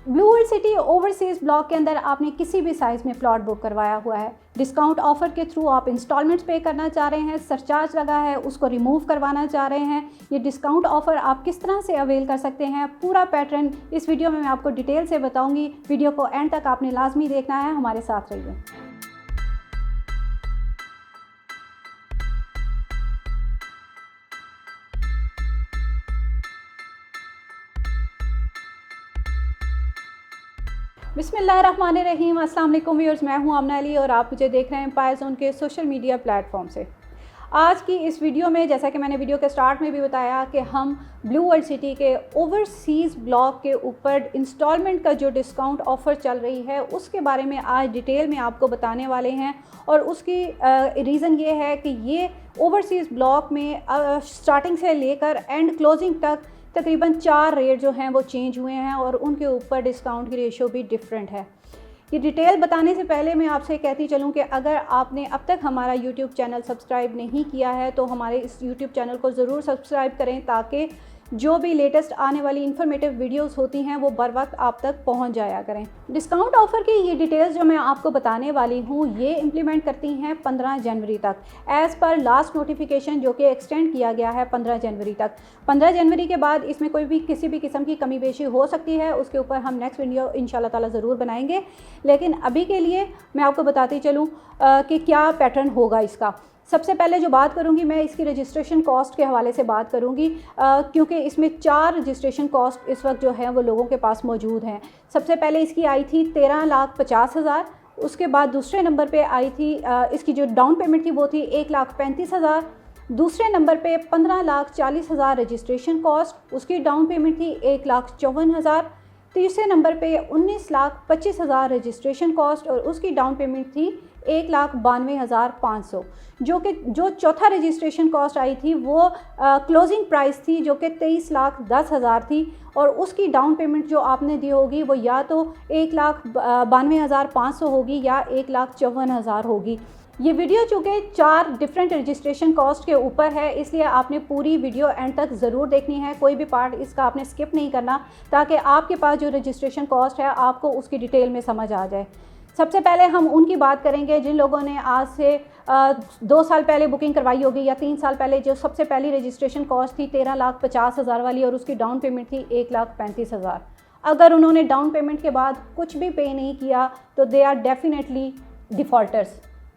Blue world city overseas block के अंदर आपने किसी भी साइज़ में प्लॉट बुक करवाया हुआ है, डिस्काउंट ऑफर के थ्रू आप इंस्टॉलमेंट्स पे करना चाह रहे हैं, सरचार्ज लगा है उसको रिमूव करवाना चाह रहे हैं, ये डिस्काउंट ऑफर आप किस तरह से अवेल कर सकते हैं, पूरा पैटर्न इस वीडियो में मैं आपको डिटेल से बताऊंगी। वीडियो को एंड तक आपने लाजमी देखना है, हमारे साथ रहिए। बिस्मिल्लाहिर्रहमानिर्रहीम, अस्सलाम वालेकुम व्यूअर्स, मैं हूं आमना अली और आप मुझे देख रहे हैं एम्पायर ज़ोन के सोशल मीडिया प्लेटफॉर्म से। आज की इस वीडियो में, जैसा कि मैंने वीडियो के स्टार्ट में भी बताया, कि हम ब्लू वर्ल्ड सिटी के ओवरसीज़ ब्लॉक के ऊपर इंस्टॉलमेंट का जो डिस्काउंट ऑफ़र चल रही है उसके बारे में आज डिटेल में आपको बताने वाले हैं। और उसकी रीज़न ये है कि ये ओवरसीज़ ब्लॉक में स्टार्टिंग से लेकर एंड क्लोजिंग तक तकरीबन 4 रेट जो हैं वो चेंज हुए हैं और उनके ऊपर डिस्काउंट की रेशो भी डिफरेंट है। ये डिटेल बताने से पहले मैं आपसे कहती चलूँ कि अगर आपने अब तक हमारा यूट्यूब चैनल सब्सक्राइब नहीं किया है तो हमारे इस यूट्यूब चैनल को ज़रूर सब्सक्राइब करें, ताकि जो भी लेटेस्ट आने वाली इन्फॉर्मेटिव वीडियोस होती हैं वो बर वक्त आप तक पहुंच जाया करें। डिस्काउंट ऑफ़र की ये डिटेल्स जो मैं आपको बताने वाली हूँ ये इम्प्लीमेंट करती हैं 15 जनवरी तक, एज़ पर लास्ट नोटिफिकेशन जो कि एक्सटेंड किया गया है 15 जनवरी तक। 15 जनवरी के बाद इसमें कोई भी किसी भी किस्म की कमी बेशी हो सकती है, उसके ऊपर हम नेक्स्ट वीडियो इंशाल्लाह ताला ज़रूर बनाएंगे। लेकिन अभी के लिए मैं आपको बताती चलूँ कि क्या पैटर्न होगा इसका। सबसे पहले जो बात करूंगी मैं इसकी रजिस्ट्रेशन कॉस्ट के हवाले से बात करूंगी, क्योंकि इसमें 4 रजिस्ट्रेशन कॉस्ट इस वक्त जो है वो लोगों के पास मौजूद हैं। सबसे पहले इसकी आई थी 13,50,000, उसके बाद दूसरे नंबर पे आई थी इसकी जो डाउन पेमेंट थी वो थी 1,35,000, दूसरे नंबर पे 15,40,000 रजिस्ट्रेशन कॉस्ट, उसकी डाउन पेमेंट थी 1,54,000, तीसरे नंबर पे 19,25,000 रजिस्ट्रेशन कॉस्ट और उसकी डाउन पेमेंट थी 1,92,500। जो चौथा रजिस्ट्रेशन कॉस्ट आई थी वो क्लोजिंग प्राइस थी जो कि 23,10,000 थी और उसकी डाउन पेमेंट जो आपने दी होगी वो या तो 1,92,500 होगी या 1,54,000 होगी। ये वीडियो चूँकि 4 डिफरेंट रजिस्ट्रेशन कॉस्ट के ऊपर है, इसलिए आपने पूरी वीडियो एंड तक ज़रूर देखनी है, कोई भी पार्ट इसका आपने स्किप नहीं करना, ताकि आपके पास जो रजिस्ट्रेशन कॉस्ट है आपको उसकी डिटेल में समझ आ जाए। सबसे पहले हम उनकी बात करेंगे जिन लोगों ने आज से 2 साल पहले बुकिंग करवाई होगी या 3 साल पहले। जो सबसे पहली रजिस्ट्रेशन कॉस्ट थी 13,50,000 वाली और उसकी डाउन पेमेंट थी 1,35,000। अगर उन्होंने डाउन पेमेंट के बाद कुछ भी पे नहीं किया तो दे आर डेफिनेटली डिफ़ॉल्टर्स,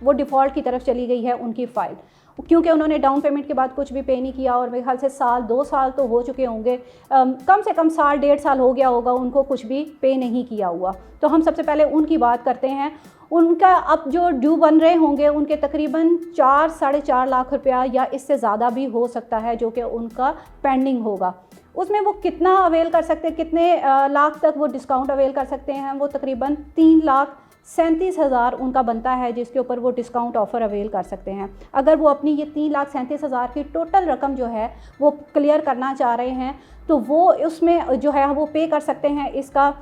वो डिफ़ॉल्ट की तरफ चली गई है उनकी फ़ाइल, क्योंकि उन्होंने डाउन पेमेंट के बाद कुछ भी पे नहीं किया। और मेरे ख्याल से साल 2 साल तो हो चुके होंगे, कम से कम साल 1.5 साल हो गया होगा उनको कुछ भी पे नहीं किया हुआ। तो हम सबसे पहले उनकी बात करते हैं। उनका अब जो ड्यू बन रहे होंगे उनके तकरीबन 4-4.5 लाख रुपया या इससे ज़्यादा भी हो सकता है जो कि उनका पेंडिंग होगा। उसमें वो कितना अवेल कर सकते हैं, कितने लाख तक वो डिस्काउंट अवेल कर सकते हैं, वो तकरीबन 3,37,000 उनका बनता है जिसके ऊपर वो डिस्काउंट ऑफ़र अवेल कर सकते हैं। अगर वो अपनी ये 3,37,000 की टोटल रकम जो है वो क्लियर करना चाह रहे हैं तो वो उसमें जो है वो पे कर सकते हैं। इसका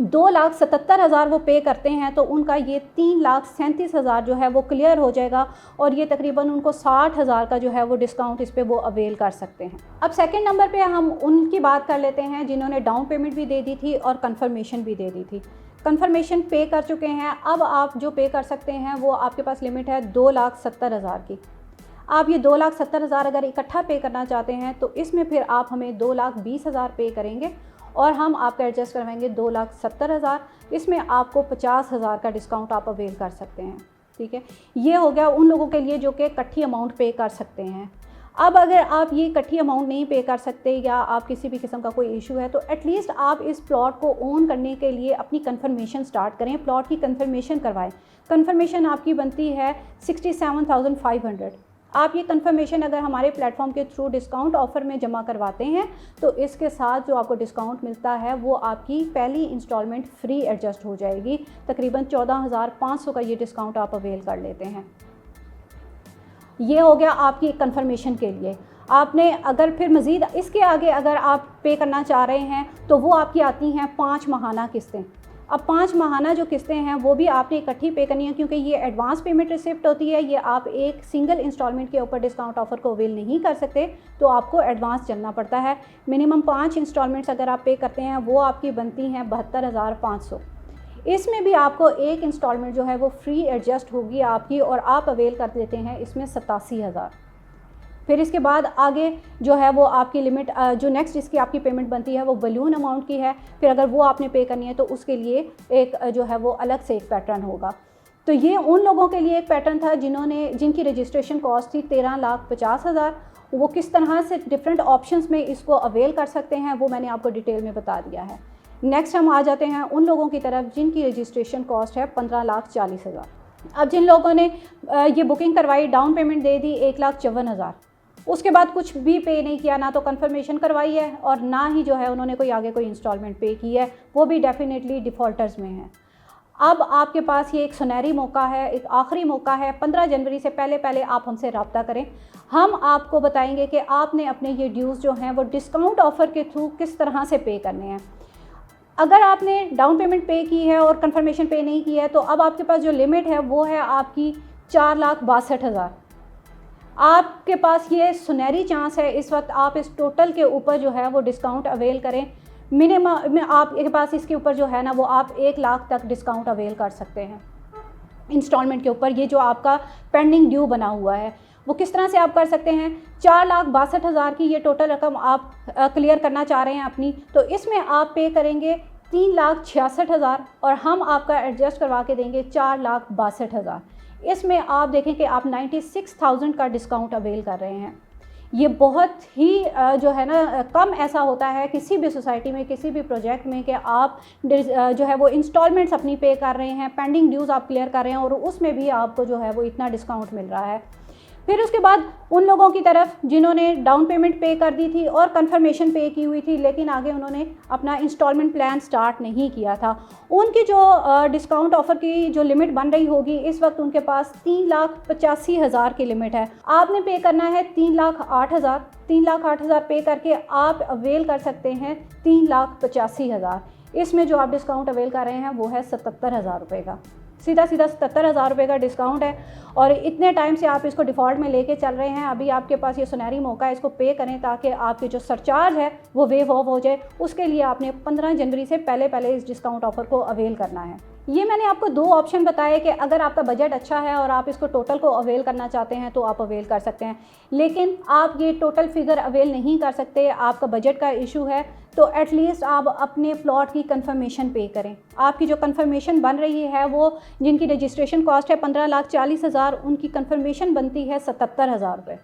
2,77,000 वो पे करते हैं तो उनका ये 3,37,000 जो है वो क्लियर हो जाएगा और ये तकरीबन उनको 60,000 का जो है वो डिस्काउंट इस पे वो अवेल कर सकते हैं। अब सेकंड नंबर पे हम उनकी बात कर लेते हैं जिन्होंने डाउन पेमेंट भी दे दी थी और कंफर्मेशन भी दे दी थी। कंफर्मेशन पे कर चुके हैं, अब आप जो पे कर सकते हैं वो आपके पास लिमिट है 2,70,000 की। आप ये 2,70,000 अगर इकट्ठा पे करना चाहते हैं तो इसमें फिर आप हमें 2,20,000 पे करेंगे और हम आपका एडजस्ट करवाएंगे 2,70,000। इसमें आपको 50,000 का डिस्काउंट आप अवेल कर सकते हैं। ठीक है, ये हो गया उन लोगों के लिए जो कि इकट्ठी अमाउंट पे कर सकते हैं। अब अगर आप ये इकट्ठी अमाउंट नहीं पे कर सकते या आप किसी भी किस्म का कोई इशू है तो एटलीस्ट आप इस प्लॉट को ओन करने के लिए अपनी कंफर्मेशन स्टार्ट करें, प्लॉट की कंफर्मेशन करवाएं। कंफर्मेशन आपकी बनती है 67,500। आप ये कंफर्मेशन अगर हमारे प्लेटफॉर्म के थ्रू डिस्काउंट ऑफ़र में जमा करवाते हैं तो इसके साथ जो आपको डिस्काउंट मिलता है वो आपकी पहली इंस्टॉलमेंट फ्री एडजस्ट हो जाएगी। तकरीबन 14,500 का ये डिस्काउंट आप अवेल कर लेते हैं। ये हो गया आपकी कंफर्मेशन के लिए। आपने अगर फिर मज़ीद इसके आगे अगर आप पे करना चाह रहे हैं तो वो आपकी आती हैं 5 माहाना किस्तें। अब 5 माहाना जो किस्तें हैं वो भी आपने इकट्ठी पे करनी है, क्योंकि ये एडवांस पेमेंट रिसिप्ट होती है। ये आप एक सिंगल इंस्टॉलमेंट के ऊपर डिस्काउंट ऑफ़र को अवेल नहीं कर सकते, तो आपको एडवांस चलना पड़ता है। मिनिमम 5 इंस्टॉलमेंट्स अगर आप पे करते हैं वो आपकी बनती हैं 72,500। इसमें भी आपको एक इंस्टॉलमेंट जो है वो फ्री एडजस्ट होगी आपकी, और आप अवेल कर देते हैं इसमें 87,000। फिर इसके बाद आगे जो है वो आपकी लिमिट जो नेक्स्ट जिसकी आपकी पेमेंट बनती है वो बलून अमाउंट की है। फिर अगर वो आपने पे करनी है तो उसके लिए एक जो है वो अलग से एक पैटर्न होगा। तो ये उन लोगों के लिए एक पैटर्न था जिनकी रजिस्ट्रेशन कॉस्ट थी 13,50,000। वो किस तरह से डिफरेंट ऑप्शंस में इसको अवेल कर सकते हैं वो मैंने आपको डिटेल में बता दिया है। नेक्स्ट हम आ जाते हैं उन लोगों की तरफ जिनकी रजिस्ट्रेशन कॉस्ट है 15,40,000। अब जिन लोगों ने ये बुकिंग करवाई, डाउन पेमेंट दे दी 1,54,000, उसके बाद कुछ भी पे नहीं किया, ना तो कंफर्मेशन करवाई है और ना ही जो है उन्होंने कोई आगे कोई इंस्टॉलमेंट पे की है, वो भी डेफिनेटली डिफ़ॉल्टर्स में हैं। अब आपके पास ये एक सुनहरी मौका है, एक आखिरी मौका है। 15 जनवरी से पहले आप हमसे रब्ता करें। हम आपको बताएंगे कि आपने अपने ये ड्यूज़ जो हैं वो डिस्काउंट ऑफ़र के थ्रू किस तरह से पे करने हैं। अगर आपने डाउन पेमेंट पे की है और कंफर्मेशन पे नहीं की है, तो अब आपके पास जो लिमिट है वो है आपकी 4,62,000। आपके पास ये सुनहरी चांस है इस वक्त, आप इस टोटल के ऊपर जो है वो डिस्काउंट अवेल करें। मिनिमम आपके पास इसके ऊपर जो है ना वो आप 1 लाख तक डिस्काउंट अवेल कर सकते हैं इंस्टॉलमेंट के ऊपर। ये जो आपका पेंडिंग ड्यू बना हुआ है वो किस तरह से आप कर सकते हैं। 4,62,000 की ये टोटल रकम आप क्लियर करना चाह रहे हैं अपनी, तो इसमें आप पे करेंगे 3,66,000 और हम आपका एडजस्ट करवा के देंगे 4,62,000। इसमें आप देखें कि आप 96,000 का डिस्काउंट अवेल कर रहे हैं। ये बहुत ही जो है ना कम ऐसा होता है किसी भी सोसाइटी में, किसी भी प्रोजेक्ट में, कि आप जो है वो इंस्टॉलमेंट्स अपनी पे कर रहे हैं, पेंडिंग ड्यूज़ आप क्लियर कर रहे हैं और उसमें भी आपको जो है वो इतना डिस्काउंट मिल रहा है। फिर उसके बाद उन लोगों की तरफ जिन्होंने डाउन पेमेंट पे कर दी थी और कंफर्मेशन पे की हुई थी, लेकिन आगे उन्होंने अपना इंस्टॉलमेंट प्लान स्टार्ट नहीं किया था, उनकी जो डिस्काउंट ऑफ़र की जो लिमिट बन रही होगी इस वक्त उनके पास 3,85,000 की लिमिट है। आपने पे करना है 3,08,000। 3,08,000 पे करके आप अवेल कर सकते हैं 3,85,000। इसमें जो आप डिस्काउंट अवेल कर रहे हैं वो है 77,000 रुपये का। सीधा 77,000 रुपये का डिस्काउंट है और इतने टाइम से आप इसको डिफ़ॉल्ट में लेके चल रहे हैं। अभी आपके पास ये सुनहरी मौका है, इसको पे करें ताकि आपके जो सरचार्ज है वो वेव ऑफ हो जाए। उसके लिए आपने 15 जनवरी से पहले इस डिस्काउंट ऑफ़र को अवेल करना है। ये मैंने आपको 2 ऑप्शन बताए कि अगर आपका बजट अच्छा है और आप इसको टोटल को अवेल करना चाहते हैं तो आप अवेल कर सकते हैं, लेकिन आप ये टोटल फिगर अवेल नहीं कर सकते, आपका बजट का इशू है, तो एटलीस्ट आप अपने प्लॉट की कंफर्मेशन पे करें। आपकी जो कंफर्मेशन बन रही है वो जिनकी रजिस्ट्रेशन कॉस्ट है 15,40,000, उनकी कंफर्मेशन बनती है 77,000 रुपये।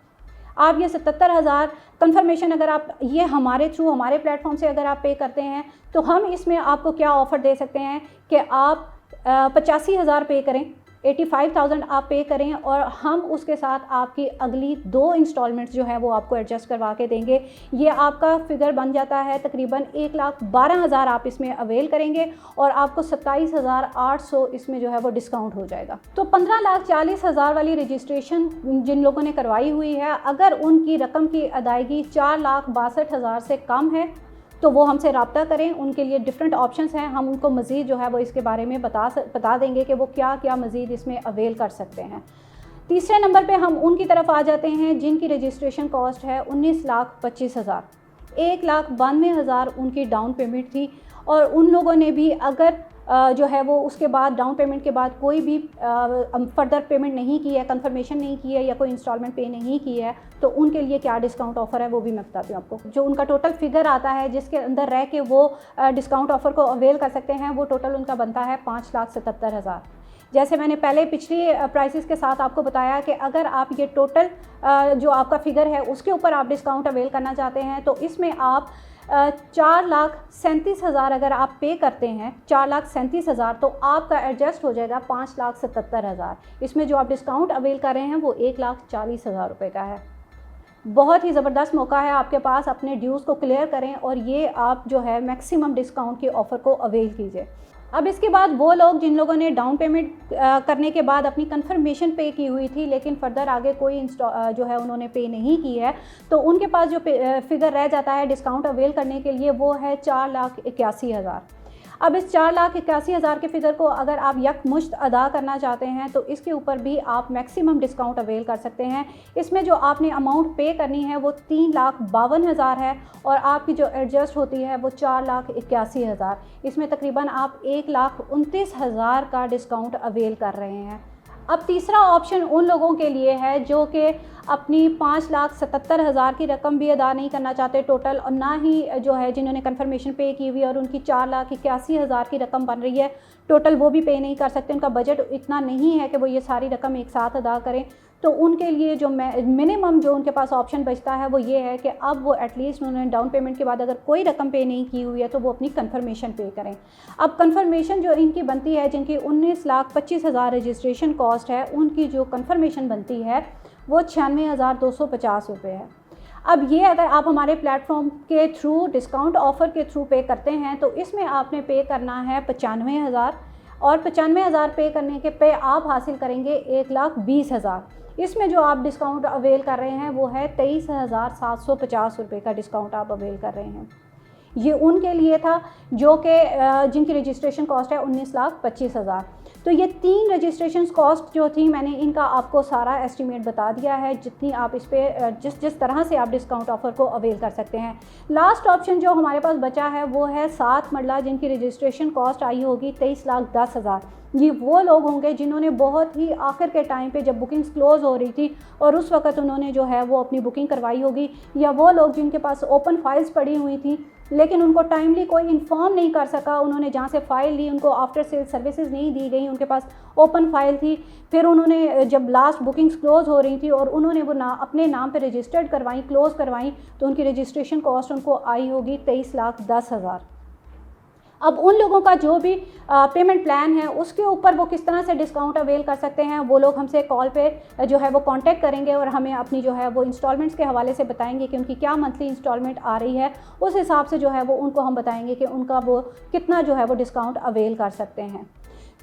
आप ये 77,000 कंफर्मेशन अगर आप ये हमारे थ्रू हमारे प्लेटफॉर्म से अगर आप पे करते हैं तो हम इसमें आपको क्या ऑफ़र दे सकते हैं कि आप 85,000 पे करें, 85,000 आप पे करें और हम उसके साथ आपकी अगली 2 इंस्टॉलमेंट्स जो है वो आपको एडजस्ट करवा के देंगे। ये आपका फिगर बन जाता है तकरीबन 1,12,000 आप इसमें अवेल करेंगे और आपको 27,800 इसमें जो है वो डिस्काउंट हो जाएगा। तो 15,40,000 वाली रजिस्ट्रेशन जिन लोगों ने करवाई हुई है, अगर उनकी रकम की अदायगी 4,62,000 से कम है तो वो हमसे रब्ता करें। उनके लिए डिफरेंट ऑप्शंस हैं, हम उनको मज़ीद जो है वो इसके बारे में बता देंगे कि वो क्या क्या मज़ीद इसमें अवेल कर सकते हैं। तीसरे नंबर पे हम उनकी तरफ आ जाते हैं जिनकी रजिस्ट्रेशन कॉस्ट है 19,25,000। 1,92,000 उनकी डाउन पेमेंट थी और उन लोगों ने भी अगर जो है वो उसके बाद डाउन पेमेंट के बाद कोई भी फर्दर पेमेंट नहीं की है, कंफर्मेशन नहीं की है या कोई इंस्टॉलमेंट पे नहीं की है, तो उनके लिए क्या डिस्काउंट ऑफ़र है वो भी मैं बताती हूँ आपको। जो उनका टोटल फिगर आता है जिसके अंदर रह के वो डिस्काउंट ऑफ़र को अवेल कर सकते हैं, वो टोटल उनका बनता है 5,77,000। जैसे मैंने पहले पिछली प्राइसेस के साथ आपको बताया कि अगर आप ये टोटल जो आपका फिगर है उसके ऊपर आप डिस्काउंट अवेल करना चाहते हैं तो इसमें आप 4,37,000 अगर आप पे करते हैं, 4,37,000, तो आपका एडजस्ट हो जाएगा 5,77,000। इसमें जो आप डिस्काउंट अवेल कर रहे हैं वो 1,40,000 रुपये का है। बहुत ही ज़बरदस्त मौका है आपके पास, अपने ड्यूज़ को क्लियर करें और ये आप जो है मैक्सिमम डिस्काउंट के ऑफ़र को अवेल कीजिए। अब इसके बाद वो लोग जिन लोगों ने डाउन पेमेंट करने के बाद अपनी कंफर्मेशन पे की हुई थी लेकिन फ़र्दर आगे कोई जो है उन्होंने पे नहीं की है, तो उनके पास जो फिगर रह जाता है डिस्काउंट अवेल करने के लिए वो है 4,81,000। अब इस 4,81,000 के फिगर को अगर आप यकमुश्त अदा करना चाहते हैं तो इसके ऊपर भी आप मैक्सिमम डिस्काउंट अवेल कर सकते हैं। इसमें जो आपने अमाउंट पे करनी है वो 3,52,000 है और आपकी जो एडजस्ट होती है वो 4,81,000। इसमें तकरीबन आप 1,29,000 का डिस्काउंट अवेल कर रहे हैं। अब तीसरा ऑप्शन उन लोगों के लिए है जो कि अपनी 5,77,000 की रकम भी अदा नहीं करना चाहते टोटल, और ना ही जो है जिन्होंने कन्फर्मेशन पे की हुई है और उनकी 4,81,000 की रकम बन रही है टोटल, वो भी पे नहीं कर सकते। उनका बजट इतना नहीं है कि वो ये सारी रकम एक साथ अदा करें। तो उनके लिए जो मिनिमम जो उनके पास ऑप्शन बचता है वो ये है कि अब वो एटलीस्ट उन्होंने डाउन पेमेंट के बाद अगर कोई रकम पे नहीं की हुई है तो वो अपनी कन्फर्मेशन पे करें। अब कन्फर्मेशन जो इनकी बनती है, जिनकी 19,25,000 रजिस्ट्रेशन कॉस्ट है, उनकी जो कन्फर्मेशन बनती है वो 96,250 रुपये है। अब ये अगर आप हमारे प्लेटफॉर्म के थ्रू डिस्काउंट ऑफ़र के थ्रू पे करते हैं तो इसमें आपने पे करना है 95,000, और 95,000 पे करने के पे आप हासिल करेंगे 1,20,000। इसमें जो आप डिस्काउंट अवेल कर रहे हैं वो है 23,750 रुपये का डिस्काउंट आप अवेल कर रहे हैं। ये उनके लिए था जो कि जिनकी रजिस्ट्रेशन कॉस्ट है 19,25,000। तो ये 3 रजिस्ट्रेशन कॉस्ट जो थी मैंने इनका आपको सारा एस्टीमेट बता दिया है, जितनी आप इस पे जिस तरह से आप डिस्काउंट ऑफ़र को अवेल कर सकते हैं। लास्ट ऑप्शन जो हमारे पास बचा है वो है 7 मरला, जिनकी रजिस्ट्रेशन कॉस्ट आई होगी 23,10,000। ये वो लोग होंगे जिन्होंने बहुत ही आखिर के टाइम पे जब बुकिंग्स क्लोज़ हो रही थी और उस वक़्त उन्होंने जो है वो अपनी बुकिंग करवाई होगी, या वो लोग जिनके पास ओपन फाइल्स पड़ी हुई थी लेकिन उनको टाइमली कोई इन्फॉर्म नहीं कर सका, उन्होंने जहाँ से फ़ाइल ली उनको आफ्टर सेल सर्विसेज नहीं दी गई, उनके पास ओपन फाइल थी, फिर उन्होंने जब लास्ट बुकिंग्स क्लोज़ हो रही थी और उन्होंने वो अपने नाम पे रजिस्टर्ड करवाई, क्लोज़ करवाई, तो उनकी रजिस्ट्रेशन कॉस्ट उनको आई होगी 23,10,000। अब उन लोगों का जो भी पेमेंट प्लान है उसके ऊपर वो किस तरह से डिस्काउंट अवेल कर सकते हैं, वो लोग हमसे कॉल पे जो है वो कांटेक्ट करेंगे और हमें अपनी जो है वो इंस्टॉलमेंट्स के हवाले से बताएंगे कि उनकी क्या मंथली इंस्टॉलमेंट आ रही है। उस हिसाब से जो है वो उनको हम बताएंगे कि उनका वो कितना जो है वो डिस्काउंट अवेल कर सकते हैं।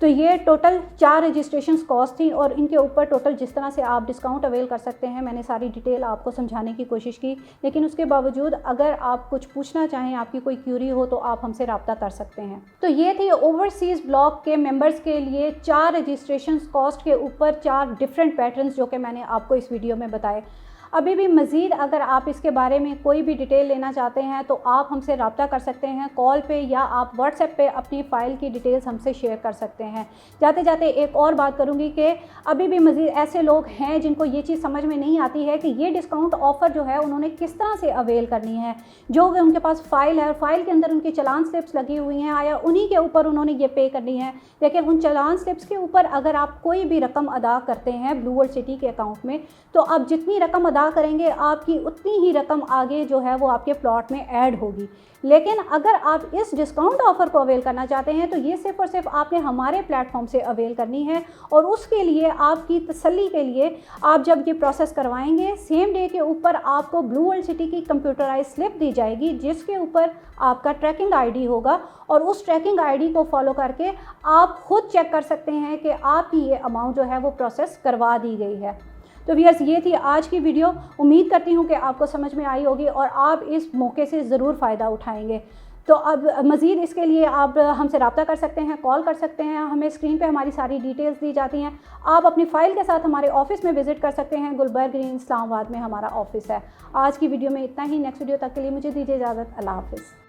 तो ये टोटल 4 रजिस्ट्रेशन कॉस्ट थी और इनके ऊपर टोटल जिस तरह से आप डिस्काउंट अवेल कर सकते हैं मैंने सारी डिटेल आपको समझाने की कोशिश की, लेकिन उसके बावजूद अगर आप कुछ पूछना चाहें, आपकी कोई क्यूरी हो, तो आप हमसे रब्ता कर सकते हैं। तो ये थी ओवरसीज़ ब्लॉक के मेंबर्स के लिए 4 रजिस्ट्रेशन कॉस्ट के ऊपर 4 डिफरेंट पैटर्न्स जो कि मैंने आपको इस वीडियो में बताए। अभी भी मज़ीद अगर आप इसके बारे में कोई भी डिटेल लेना चाहते हैं तो आप हमसे रब्ता कर सकते हैं कॉल पे, या आप व्हाट्सएप पे अपनी फ़ाइल की डिटेल्स हमसे शेयर कर सकते हैं। जाते जाते एक और बात करूँगी कि अभी भी मज़ीद ऐसे लोग हैं जिनको ये चीज़ समझ में नहीं आती है कि ये डिस्काउंट ऑफ़र जो है उन्होंने किस तरह से अवेल करनी है। जो उनके पास फ़ाइल है और फ़ाइल के अंदर उनकी चालान स्लिप्स लगी हुई हैं, आया उन्हीं के ऊपर उन्होंने ये पे करनी है। लेकिन उन चालान स्लिप्स के ऊपर अगर आप कोई भी रकम अदा करते हैं ब्लू वर्ल्ड सिटी के अकाउंट में, तो आप जितनी रकम अदा करेंगे आपकी उतनी ही रकम आगे जो है वो आपके प्लॉट में ऐड होगी। लेकिन अगर आप इस डिस्काउंट ऑफ़र को अवेल करना चाहते हैं तो ये सिर्फ़ और सिर्फ आपने हमारे प्लेटफॉर्म से अवेल करनी है, और उसके लिए आपकी तसल्ली के लिए आप जब ये प्रोसेस करवाएंगे सेम डे के ऊपर आपको ब्लू वर्ल्ड सिटी की कंप्यूटराइज स्लिप दी जाएगी जिसके ऊपर आपका ट्रैकिंग आईडी होगा, और उस ट्रैकिंग आईडी को फॉलो करके आप खुद चेक कर सकते हैं कि आपकी ये अमाउंट जो है वो प्रोसेस करवा दी गई है। तो व्यूअर्स, ये थी आज की वीडियो। उम्मीद करती हूँ कि आपको समझ में आई होगी और आप इस मौके से ज़रूर फ़ायदा उठाएंगे। तो अब मज़ीद इसके लिए आप हमसे रब्ता कर सकते हैं, कॉल कर सकते हैं, हमें स्क्रीन पे हमारी सारी डिटेल्स दी जाती हैं। आप अपनी फ़ाइल के साथ हमारे ऑफ़िस में विज़िट कर सकते हैं, गुलबर्ग ग्रीन इस्लामाबाद में हमारा ऑफ़िस है। आज की वीडियो में इतना ही। नेक्स्ट वीडियो तक के लिए मुझे दीजिए इजाज़त। अल्लाह हाफ़िज़।